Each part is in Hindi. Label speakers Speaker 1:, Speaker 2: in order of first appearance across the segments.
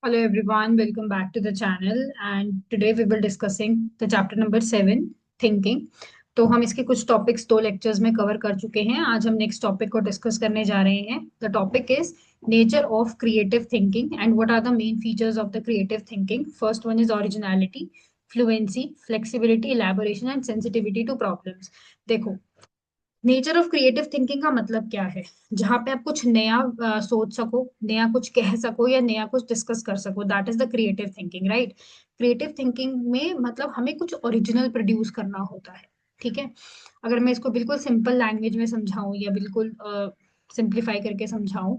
Speaker 1: Hello everyone, welcome back to the channel and today we will discussing the chapter number 7 thinking। तो हम इसके कुछ टॉपिक्स दो लेक्चर्स में कवर कर चुके हैं। आज हम नेक्स्ट टॉपिक को डिस्कस करने जा रहे हैं। The topic is nature of creative thinking and what are the main features of the creative thinking. First one is originality, fluency, flexibility, elaboration and sensitivity to problems. देखो, नेचर ऑफ क्रिएटिव थिंकिंग का मतलब क्या है? जहां पे आप कुछ नया सोच सको, नया कुछ कह सको या नया कुछ डिस्कस कर सको, that is the creative thinking, right. Creative thinking में मतलब हमें कुछ ओरिजिनल प्रोड्यूस करना होता है। ठीक है, अगर मैं इसको बिल्कुल सिंपल लैंग्वेज में समझाऊं या बिल्कुल सिंप्लीफाई करके समझाऊं,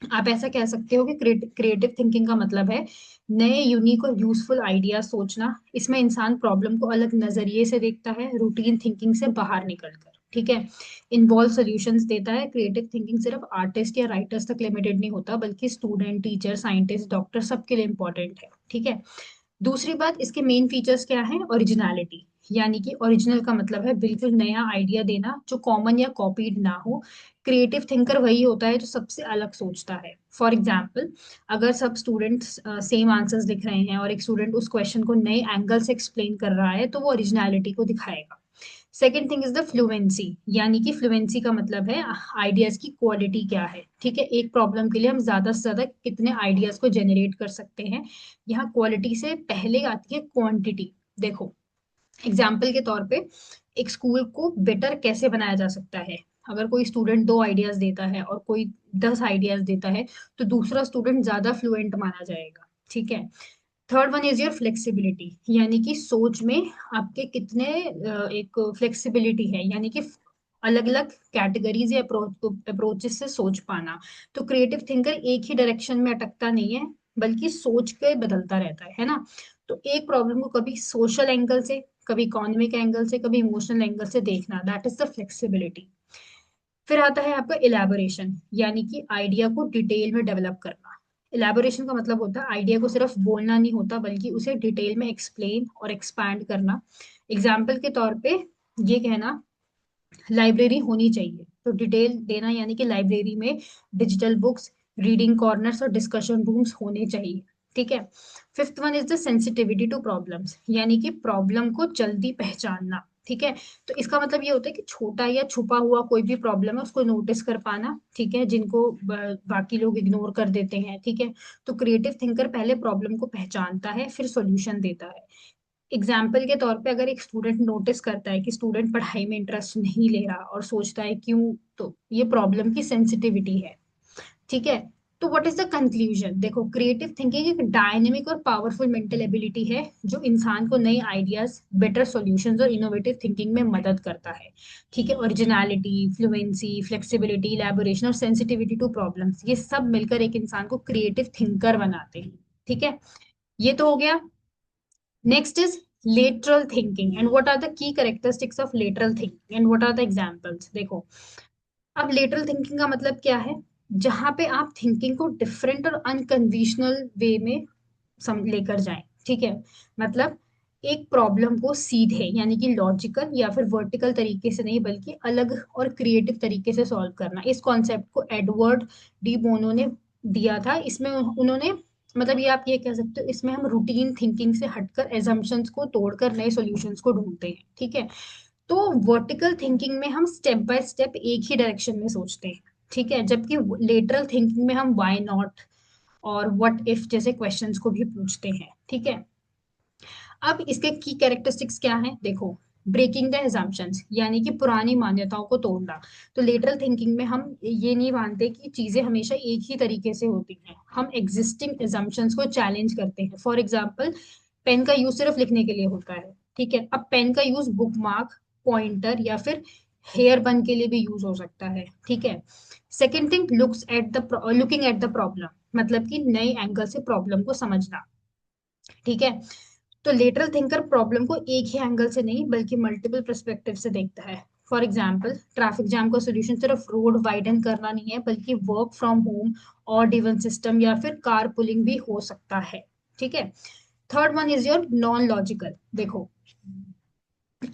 Speaker 1: आप ऐसा कह सकते हो कि क्रिएटिव थिंकिंग का मतलब है नए यूनिक और यूजफुल आइडिया सोचना। इसमें इंसान प्रॉब्लम को अलग नजरिए से देखता है, रूटीन थिंकिंग से बाहर निकलकर। ठीक है, इन्वॉल्व सॉल्यूशंस देता है। क्रिएटिव थिंकिंग सिर्फ आर्टिस्ट या राइटर्स तक लिमिटेड नहीं होता, बल्कि स्टूडेंट, टीचर, साइंटिस्ट, डॉक्टर सबके लिए इंपॉर्टेंट है। ठीक है, दूसरी बात, इसके मेन फीचर्स क्या है? ओरिजिनलिटी, यानी कि ओरिजिनल का मतलब है बिल्कुल नया आइडिया देना जो कॉमन या कॉपीड ना हो। क्रिएटिव थिंकर वही होता है जो सबसे अलग सोचता है। फॉर एग्जाम्पल, अगर सब स्टूडेंट्स सेम आंसर्स लिख रहे हैं और एक स्टूडेंट उस क्वेश्चन को नए एंगल से एक्सप्लेन कर रहा है, तो वो ओरिजिनलिटी को दिखाएगा। Second thing is the fluency, यानी कि फ्लुएंसी का मतलब है आइडियाज की क्वालिटी क्या है। ठीक है, एक प्रॉब्लम के लिए हम ज्यादा से ज्यादा कितने आइडियाज को जनरेट कर सकते हैं। यहाँ क्वालिटी से पहले आती है क्वांटिटी। देखो, एग्जाम्पल के तौर पे एक स्कूल को बेटर कैसे बनाया जा सकता है। अगर कोई स्टूडेंट 2 आइडियाज देता है और कोई 10 आइडियाज देता है, तो दूसरा स्टूडेंट ज्यादा फ्लुएंट माना जाएगा। ठीक है, third one is your flexibility, यानी कि सोच में आपके कितने एक फ्लेक्सिबिलिटी है, यानी कि अलग अलग कैटेगरीज या अप्रोचेस से सोच पाना। तो क्रिएटिव थिंकर एक ही डायरेक्शन में अटकता नहीं है, बल्कि सोच के बदलता रहता है ना। तो एक प्रॉब्लम को कभी सोशल एंगल से, कभी इकोनॉमिक एंगल से, कभी इमोशनल एंगल से देखना, दैट इज द फ्लेक्सिबिलिटी। फिर आता है आपका इलेबोरेशन, यानी कि आइडिया को डिटेल में डेवलप करना। इलेबोरेशन का मतलब होता है आइडिया को सिर्फ बोलना नहीं होता, बल्कि उसे डिटेल में एक्सप्लेन और एक्सपैंड करना। एग्जाम्पल के तौर पे ये कहना, लाइब्रेरी होनी चाहिए, तो डिटेल देना, यानी कि लाइब्रेरी में डिजिटल बुक्स, रीडिंग कॉर्नर्स और डिस्कशन रूम्स होने चाहिए। ठीक है, fifth one is the sensitivity to problems, यानी कि प्रॉब्लम को जल्दी पहचानना। ठीक है, तो इसका मतलब ये होता है कि छोटा या छुपा हुआ कोई भी प्रॉब्लम है उसको नोटिस कर पाना। ठीक है, जिनको बाकी लोग इग्नोर कर देते हैं। ठीक है, तो क्रिएटिव थिंकर पहले प्रॉब्लम को पहचानता है, फिर सॉल्यूशन देता है। एग्जाम्पल के तौर पे अगर एक स्टूडेंट नोटिस करता है कि स्टूडेंट पढ़ाई में इंटरेस्ट नहीं ले रहा और सोचता है क्यों, तो ये प्रॉब्लम की सेंसिटिविटी है। ठीक है, तो व्हाट इज द कंक्लूजन? देखो, क्रिएटिव थिंकिंग एक डायनेमिक और पावरफुल मेंटल एबिलिटी है जो इंसान को नई आइडियाज, बेटर सॉल्यूशंस और इनोवेटिव थिंकिंग में मदद करता है। ठीक है, ओरिजिनलिटी, फ्लुएंसी, फ्लेक्सिबिलिटी, इलैबोरेशन और सेंसिटिविटी टू प्रॉब्लम्स, ये सब मिलकर एक इंसान को क्रिएटिव थिंकर बनाते हैं। ठीक है, ये तो हो गया। Next is lateral thinking and what are the key characteristics of lateral thinking and what are the examples? देखो, अब लेटरल थिंकिंग का मतलब क्या है? जहां पे आप थिंकिंग को डिफरेंट और अनकन्वेंशनल वे में लेकर जाएं। ठीक है, मतलब एक प्रॉब्लम को सीधे, यानी कि लॉजिकल या फिर वर्टिकल तरीके से नहीं, बल्कि अलग और क्रिएटिव तरीके से सॉल्व करना। इस कॉन्सेप्ट को एडवर्ड डी बोनो ने दिया था। इसमें उन्होंने, मतलब ये आप ये कह सकते हो, इसमें हम रूटीन थिंकिंग से हटकर एजम्पशंस को तोड़कर नए सॉल्यूशंस को ढूंढते हैं। ठीक है, तो वर्टिकल थिंकिंग में हम स्टेप बाय स्टेप एक ही डायरेक्शन में सोचते हैं। ठीक है, जबकि लेटरल थिंकिंग में हम व्हाई नॉट और व्हाट इफ जैसे क्वेश्चंस को भी पूछते हैं। ठीक है, अब इसके की कैरेक्टरिस्टिक्स क्या हैं? देखो, ब्रेकिंग द एजम्पशंस, यानी कि पुरानी मान्यताओं को तोड़ना। तो लेटरल थिंकिंग में हम ये नहीं मानते कि चीजें हमेशा एक ही तरीके से होती हैं, हम एग्जिस्टिंग एजम्पशंस को चैलेंज करते हैं। फॉर एग्जाम्पल, पेन का यूज सिर्फ लिखने के लिए होता है। ठीक है, अब पेन का यूज बुक मार्क, पॉइंटर या फिर हेयर बन के लिए भी यूज हो सकता है। ठीक है, second thing, looking at the problem, मतलब कि नए एंगल से प्रॉब्लम को समझना। ठीक है, तो लेटरल थिंकर प्रॉब्लम को एक ही एंगल से नहीं, बल्कि मल्टीपल पर्सपेक्टिव से देखता है। फॉर एग्जाम्पल, ट्रैफिक जैम का सोल्यूशन सिर्फ रोड वाइडन करना नहीं है, बल्कि वर्क फ्रॉम होम और इवन सिस्टम या फिर कार पुलिंग भी हो सकता है। ठीक है, third one is your non logical. देखो,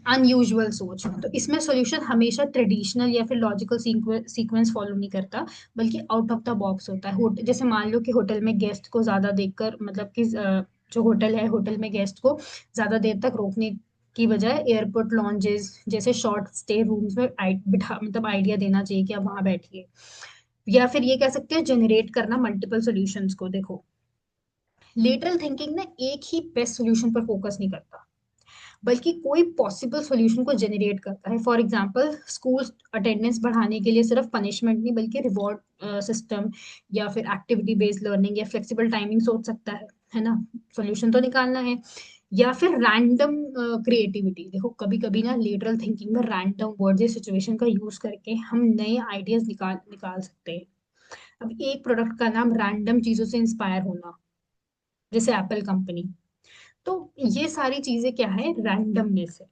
Speaker 1: अनयूजुअल सोच, तो इसमें सॉल्यूशन हमेशा ट्रेडिशनल या फिर लॉजिकल सीक्वेंस फॉलो नहीं करता, बल्कि आउट ऑफ द बॉक्स होता है। जैसे मान लो कि होटल में गेस्ट को ज्यादा देखकर, मतलब कि जो होटल है, होटल में गेस्ट को ज्यादा देर तक रोकने की बजाय एयरपोर्ट लॉन्जेस जैसे शॉर्ट स्टे रूम्स में बिठा, मतलब आइडिया देना चाहिए कि आप वहां बैठिए। या फिर ये कह सकते हैं जनरेट करना मल्टीपल सॉल्यूशंस को। देखो, लेटरल थिंकिंग ना एक ही बेस्ट सॉल्यूशन पर फोकस नहीं करता, बल्कि कोई पॉसिबल सॉल्यूशन को जनरेट करता है। फॉर एग्जांपल, स्कूल अटेंडेंस बढ़ाने के लिए सिर्फ पनिशमेंट नहीं, बल्कि रिवॉर्ड सिस्टम या फिर एक्टिविटी बेस्ड लर्निंग या फ्लेक्सिबल टाइमिंग सोच सकता है ना। सॉल्यूशन तो निकालना है। या फिर रैंडम क्रिएटिविटी। देखो, कभी कभी ना लेटरल थिंकिंग में रैंडम वर्ड या सिचुएशन का यूज करके हम नए आइडियाज निकाल निकाल सकते हैं। अब एक प्रोडक्ट का नाम रैंडम चीजों से इंस्पायर होना, जैसे एप्पल कंपनी। तो ये सारी चीजें क्या है, रैंडमनेस है।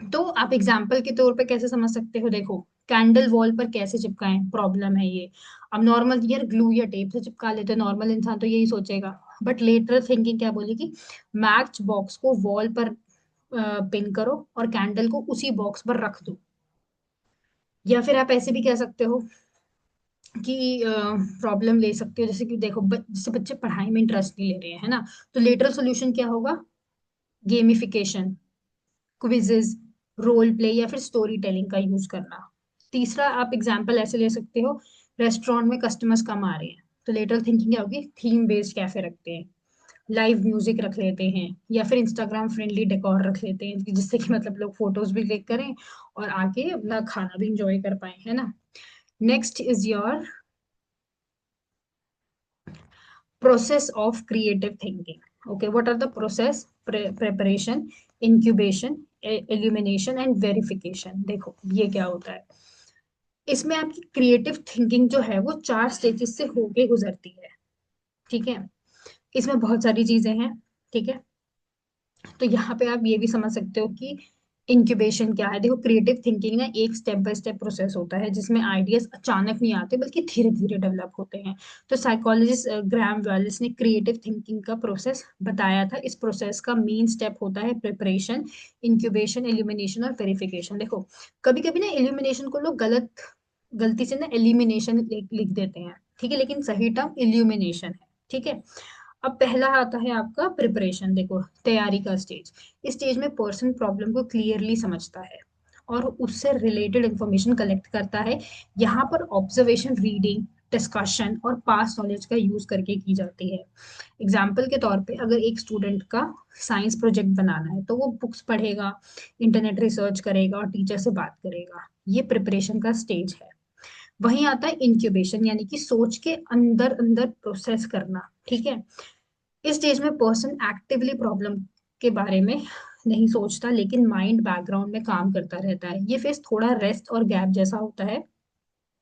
Speaker 1: तो आप एग्जाम्पल के तौर पे कैसे समझ सकते हो? देखो, कैंडल वॉल पर कैसे चिपकाएं, प्रॉब्लम है ये। अब नॉर्मल यार ग्लू या टेप से चिपका लेते, नॉर्मल इंसान तो यही सोचेगा। बट लेटरल थिंकिंग क्या बोलेगी, मैच बॉक्स को वॉल पर पिन करो और कैंडल को उसी बॉक्स पर रख दो। या फिर आप ऐसे भी कह सकते हो कि प्रॉब्लम ले सकते हो, जैसे कि देखो जैसे बच्चे पढ़ाई में इंटरेस्ट नहीं ले रहे हैं, है ना। तो लेटरल सोल्यूशन क्या होगा, गेमिफिकेशन, क्विजेज, रोल प्ले या फिर स्टोरी टेलिंग का यूज करना। तीसरा आप एग्जाम्पल ऐसे ले सकते हो, रेस्टोरेंट में कस्टमर्स कम आ रहे हैं, तो लेटरल थिंकिंग क्या होगी, थीम बेस्ड कैफे रखते हैं, लाइव म्यूजिक रख लेते हैं, या फिर इंस्टाग्राम फ्रेंडली डेकोर रख लेते हैं, जिससे कि मतलब लोग फोटोज भी क्लिक करें और आके अपना खाना भी इंजॉय कर पाए, है ना। Next is your process of creative thinking. Okay, what are the process? Preparation, incubation, illumination and verification. देखो ये क्या होता है, इसमें आपकी क्रिएटिव थिंकिंग जो है वो 4 स्टेजेस से होके गुजरती है। ठीक है, इसमें बहुत सारी चीजें हैं। ठीक है, तो यहाँ पे आप ये भी समझ सकते हो कि इंक्यूबेशन क्या है। देखो, क्रिएटिव थिंकिंग ना एक स्टेप बाय स्टेप प्रोसेस होता है, जिसमें आइडियाज अचानक नहीं आते, बल्कि धीरे धीरे डेवलप होते हैं। तो साइकोलॉजिस्ट ग्राहम वेल्स ने क्रिएटिव थिंकिंग का प्रोसेस बताया था। इस प्रोसेस का मेन स्टेप होता है प्रिपरेशन, इंक्यूबेशन, एल्यूमिनेशन और वेरिफिकेशन। देखो, कभी कभी ना एल्यूमिनेशन को लोग गलती से ना एलिमिनेशन लिख देते हैं, ठीक है, लेकिन सही टर्म इल्यूमिनेशन है। ठीक है, अब पहला आता है आपका प्रिपरेशन। देखो, तैयारी का स्टेज। इस स्टेज में पर्सन प्रॉब्लम को क्लियरली समझता है और उससे रिलेटेड इंफॉर्मेशन कलेक्ट करता है। यहाँ पर ऑब्जर्वेशन, रीडिंग, डिस्कशन और पास्ट नॉलेज का यूज करके की जाती है। एग्जाम्पल के तौर पे, अगर एक स्टूडेंट का साइंस प्रोजेक्ट बनाना है, तो वो बुक्स पढ़ेगा, इंटरनेट रिसर्च करेगा और टीचर से बात करेगा। ये प्रिपरेशन का स्टेज है। वहीं आता है इंक्यूबेशन, यानी कि सोच के अंदर अंदर प्रोसेस करना। ठीक है, इस स्टेज में पर्सन एक्टिवली प्रॉब्लम के बारे में नहीं सोचता, लेकिन माइंड बैकग्राउंड में काम करता रहता है। ये फेज थोड़ा रेस्ट और गैप जैसा होता है।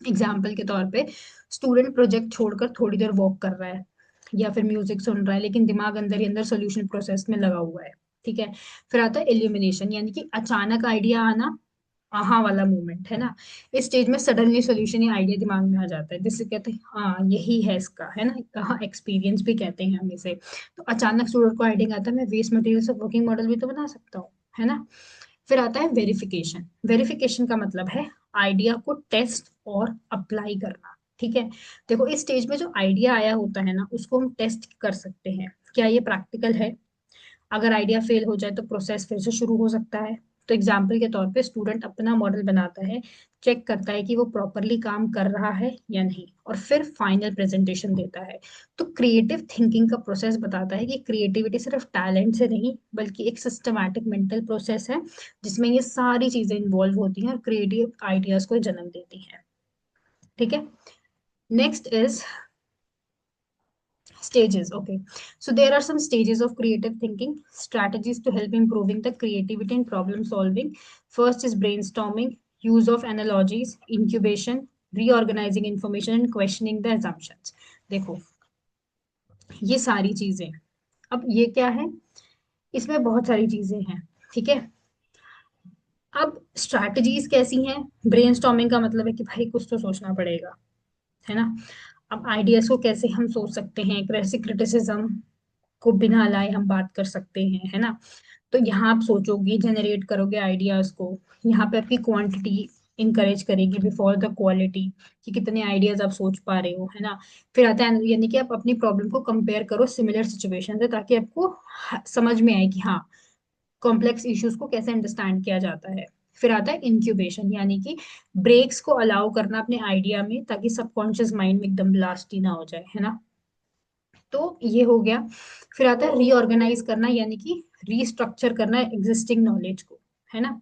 Speaker 1: एग्जाम्पल के तौर पे, स्टूडेंट प्रोजेक्ट छोड़कर थोड़ी देर वॉक कर रहा है या फिर म्यूजिक सुन रहा है, लेकिन दिमाग अंदर ही अंदर सोल्यूशन प्रोसेस में लगा हुआ है। ठीक है, फिर आता है इल्यूमिनेशन, यानी कि अचानक आइडिया आना, आहा वाला मोमेंट, है ना। इस स्टेज में सडनली सॉल्यूशन या आइडिया दिमाग में आ जाता है, जिससे कहते हैं हाँ यही है इसका, है ना। हाँ, एक्सपीरियंस भी कहते हैं हम इसे। तो अचानक स्टूडेंट को आइडिया आता है, मैं वेस्ट मटेरियल से वर्किंग मॉडल भी तो बना सकता हूँ, है ना। फिर आता है वेरिफिकेशन। वेरिफिकेशन का मतलब है आइडिया को टेस्ट और अप्लाई करना। ठीक है, देखो इस स्टेज में जो आइडिया आया होता है ना, उसको हम टेस्ट कर सकते हैं, क्या ये प्रैक्टिकल है। अगर आइडिया फेल हो जाए तो प्रोसेस फिर से शुरू हो सकता है। तो एग्जाम्पल के तौर पे, स्टूडेंट अपना मॉडल बनाता है, चेक करता है कि वो प्रॉपरली काम कर रहा है या नहीं, और फिर फाइनल प्रेजेंटेशन देता है। तो क्रिएटिव थिंकिंग का प्रोसेस बताता है कि क्रिएटिविटी सिर्फ टैलेंट से नहीं, बल्कि एक सिस्टमैटिक मेंटल प्रोसेस है, जिसमें ये सारी चीजें इन्वॉल्व होती हैं और क्रिएटिव आइडियाज को जन्म देती हैं। ठीक है, next is stages. Okay, so there are some stages of creative thinking, strategies to help improving the creativity and problem solving. First is brainstorming, use of analogies, incubation, reorganizing information and questioning the assumptions. देखो, ये सारी चीजें, अब ये क्या है, इसमें बहुत सारी चीजें हैं। ठीक है, अब स्ट्रैटेजीज कैसी हैं? ब्रेनस्टॉर्मिंग का मतलब है कि भाई कुछ तो सोचना पड़ेगा, है ना। अब आइडियाज को कैसे हम सोच सकते हैं, कैसे क्रिटिसिज्म, को बिना लाए हम बात कर सकते हैं, है ना। तो यहाँ आप सोचोगे, जनरेट करोगे आइडियाज को। यहाँ पे आपकी क्वांटिटी इंकरेज करेगी बिफोर द क्वालिटी, कि कितने आइडियाज आप सोच पा रहे हो, है ना। फिर आता है यानी कि आप अपनी प्रॉब्लम को कंपेयर करो सिमिलर सिचुएशन से, ताकि आपको समझ में आए कि हाँ, कॉम्प्लेक्स इश्यूज को कैसे अंडरस्टैंड किया जाता है। फिर आता है इंक्यूबेशन, यानी कि ब्रेक्स को अलाउ करना अपने आइडिया में, ताकि सबकॉन्शियस माइंड में एकदम ब्लास्ट ही ना हो जाए, है ना। तो ये हो गया। फिर आता है रीऑर्गेनाइज करना, यानी कि रीस्ट्रक्चर करना एग्जिस्टिंग नॉलेज को, है ना।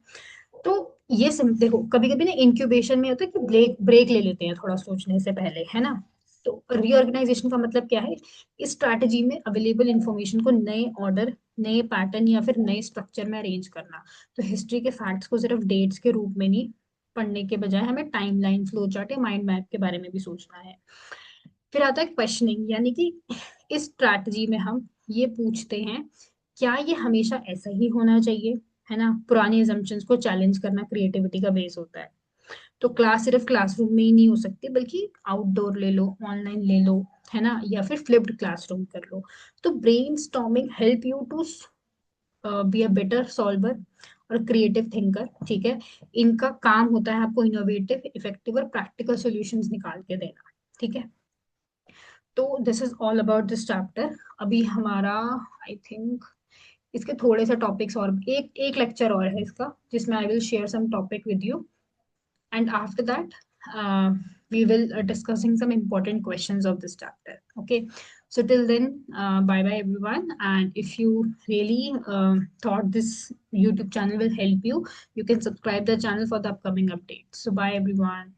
Speaker 1: तो ये देखो, कभी कभी ना इंक्यूबेशन में होता है कि ब्रेक ब्रेक ले लेते हैं थोड़ा सोचने से पहले, है ना। तो रीऑर्गेनाइजेशन का मतलब क्या है? इस स्ट्रैटेजी में अवेलेबल इंफॉर्मेशन को नए ऑर्डर, नए पैटर्न या फिर नए स्ट्रक्चर में अरेंज करना। तो हिस्ट्री के फैक्ट्स को सिर्फ डेट्स के रूप में नहीं पढ़ने के बजाय हमें टाइमलाइन, फ्लो चार्ट या माइंड मैप के बारे में भी सोचना है। फिर आता है क्वेश्चनिंग, यानी कि इस स्ट्रैटेजी में हम ये पूछते हैं, क्या ये हमेशा ऐसा ही होना चाहिए, है ना। पुरानी assumptions को चैलेंज करना क्रिएटिविटी का बेस होता है। तो क्लास सिर्फ क्लासरूम में ही नहीं हो सकती, बल्कि आउटडोर ले लो, ऑनलाइन ले लो, है ना, या फिर फ्लिप्ड क्लासरूम कर लो। तो brain storming help you to be a better solver और क्रिएटिव थिंकर, ठीक है। इनका काम होता है आपको इनोवेटिव, इफेक्टिव और प्रैक्टिकल सॉल्यूशंस निकाल के देना, ठीक है। तो this is all about this chapter. अभी हमारा, आई थिंक, इसके थोड़े से टॉपिक्स और, एक एक लेक्चर और है इसका, जिसमें I will share some topic with you, and after that we will discussing some important questions of this chapter. Okay, so till then, bye bye everyone. And if you really thought this YouTube channel will help you, you can subscribe the channel for the upcoming updates. So bye everyone.